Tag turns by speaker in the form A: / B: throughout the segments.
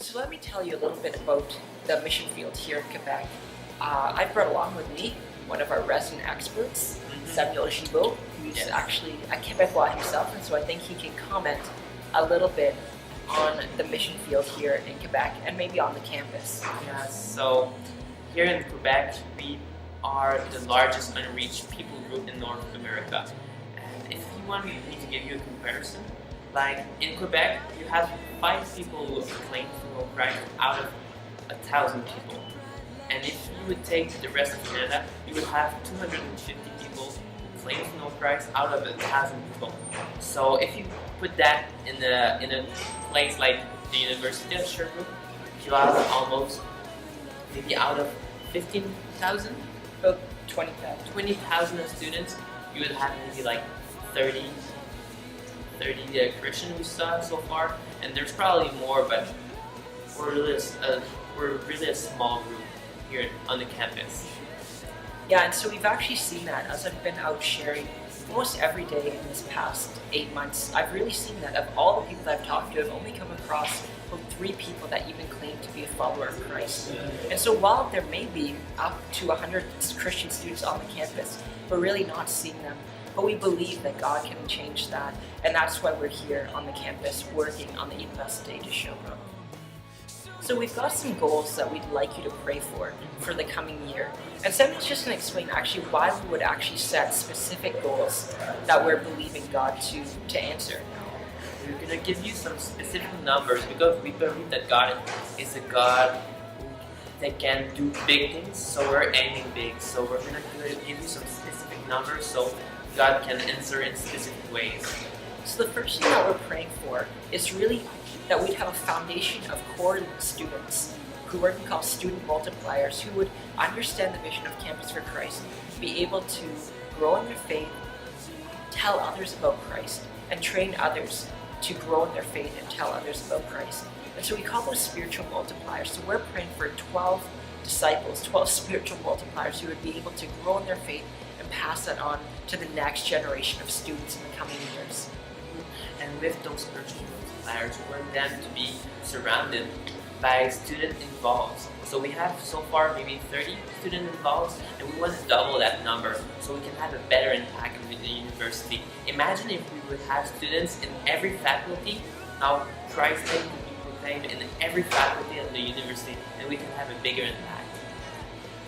A: So let me tell you a little bit about the mission field here in Quebec. I've brought along with me one of our resident experts, Samuel Gibault, who's actually a Quebecois himself, and so I think he can comment a little bit on the mission field here in Quebec and maybe on the campus.
B: Yeah, so here in Quebec, we are the largest unreached people group in North America. And if you want me to give you a comparison, like in Quebec, you have 5 people who claim to know Christ out of 1,000 people. And if you would take the rest of Canada, you would have 250 people who claim to know Christ out of 1,000 people. So if you put that in a place like the University of Sherbrooke, you have almost maybe out of 15,000,
A: About 20,000.
B: 20,000 students, you would have maybe like 30 Christian we saw so far, and there's probably more, but we're really a small group here on the campus.
A: Yeah, and so we've actually seen that as I've been out sharing almost every day in this past 8 months. I've really seen that of all the people that I've talked to, I've only come across about 3 people that even claim to be a follower of Christ. And so while there may be up to 100 Christian students on the campus, we're really not seeing them. But we believe that God can change that, and that's why we're here on the campus working on the Université de Sherbrooke. So we've got some goals that we'd like you to pray for the coming year. And Samuel's just going to explain actually why we would actually set specific goals that we're believing God to answer.
B: We're going to give you some specific numbers because we believe that God is a God that can do big things, so we're aiming big. So we're going to give you some specific numbers so God can answer in specific ways.
A: So the first thing that we're praying for is really that we'd have a foundation of core students who are called student multipliers who would understand the vision of Campus for Christ, be able to grow in their faith, tell others about Christ, and train others to grow in their faith and tell others about Christ. And so we call those spiritual multipliers. So we're praying for 12 disciples, 12 spiritual multipliers who would be able to grow in their faith and pass that on to the next generation of students in the coming years.
B: And with those spiritual multipliers, we want them to be surrounded by student involved. So we have so far maybe 30 student involved, and we want to double that number so we can have a better impact with the university. Imagine if we would have students in every faculty, how Christ name would be proclaimed in every faculty of the university, and we can have a bigger impact.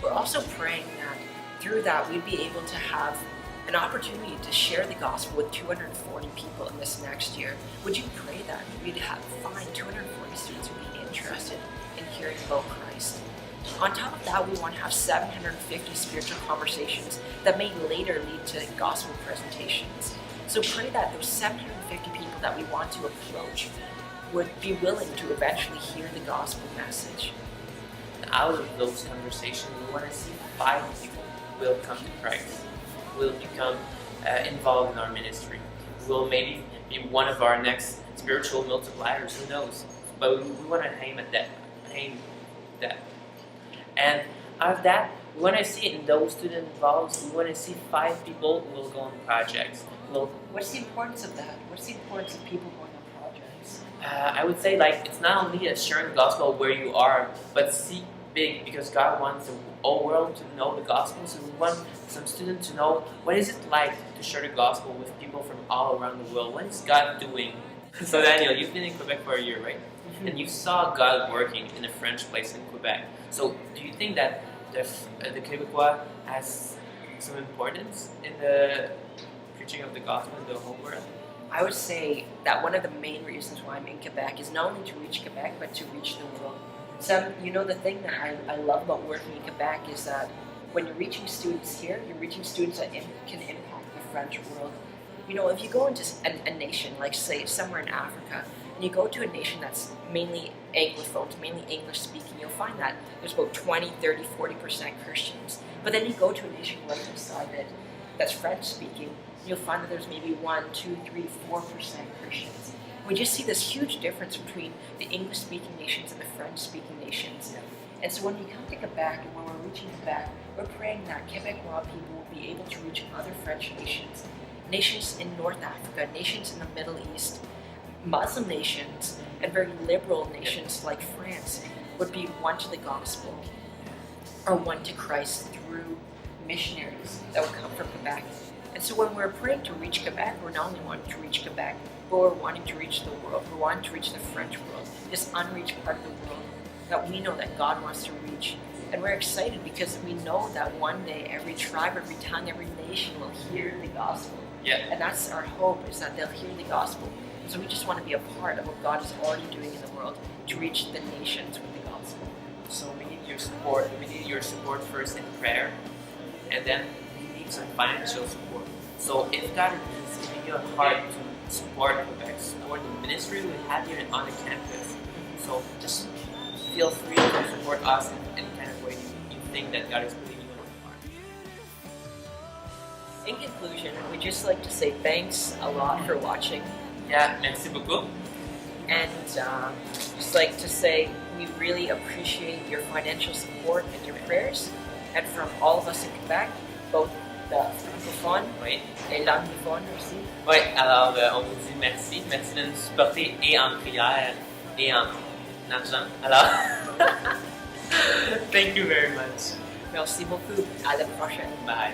A: We're also praying that through that we'd be able to have an opportunity to share the gospel with 240 people in this next year. Would you pray that we'd find 240 students who would be interested in hearing about Christ? On top of that, we want to have 750 spiritual conversations that may later lead to gospel presentations. So pray that those 750 people that we want to approach would be willing to eventually hear the gospel message.
B: And out of those conversations, we want to see 5 people will come to Christ, will become involved in our ministry, will maybe be one of our next spiritual multipliers, who knows? But we want to aim that. And out of that, we want to see in those student involved, we want to see 5 people who will go on projects.
A: What's the importance of that? What's the importance of people going on projects?
B: I would say it's not only sharing the gospel where you are, but see big, because God wants the whole world to know the gospel. So we want some students to know what is it like to share the gospel with people from all around the world. What is God doing? So Daniel, you've been in Quebec for a year, right? Mm-hmm. And you saw God working in a French place in Quebec. So do you think that the Quebecois has some importance in the preaching of the gospel in the whole world?
A: I would say that one of the main reasons why I'm in Quebec is not only to reach Quebec, but to reach the world. The thing that I love about working in Quebec is that when you're reaching students here, you're reaching students that can impact the French world. If you go into a nation, like say somewhere in Africa, and you go to a nation that's mainly Anglophones, mainly English speaking, you'll find that there's about 20, 30, 40% Christians. But then you go to a nation right beside it that's French speaking, you'll find that there's maybe 1, 2, 3, 4% Christians. We just see this huge difference between the English-speaking nations and the French-speaking nations.
B: Yeah.
A: And so when we come to Quebec and when we're reaching Quebec, we're praying that Quebecois people will be able to reach other French nations, nations in North Africa, nations in the Middle East, Muslim nations and very liberal nations like France would be won to the gospel or won to Christ through missionaries that would come from Quebec. And so when we're praying to reach Quebec, we're not only wanting to reach Quebec, but we're wanting to reach the world. We're wanting to reach the French world, this unreached part of the world that we know that God wants to reach. And we're excited because we know that one day every tribe, every tongue, every nation will hear the gospel.
B: Yeah.
A: And that's our hope, is that they'll hear the gospel. And so we just want to be a part of what God is already doing in the world to reach the nations with the gospel.
B: So we need your support. We need your support first in prayer, and then we need some financial support. So if God is giving you a heart to support Quebec, support the ministry we have here on the campus, so just feel free to support us in any kind of way you think that God is putting you on your heart.
A: In conclusion, we'd just like to say thanks a lot for watching.
B: Yeah, merci beaucoup.
A: And just like to say we really appreciate your financial support and your prayers. And from all of us in Quebec, both the francophones
B: Oui.
A: et l'anglophones aussi.
B: Oui, alors on vous dit merci. Merci de nous supporter et en prière et en argent. Alors, thank you very much.
A: Merci beaucoup. À la prochaine.
B: Bye.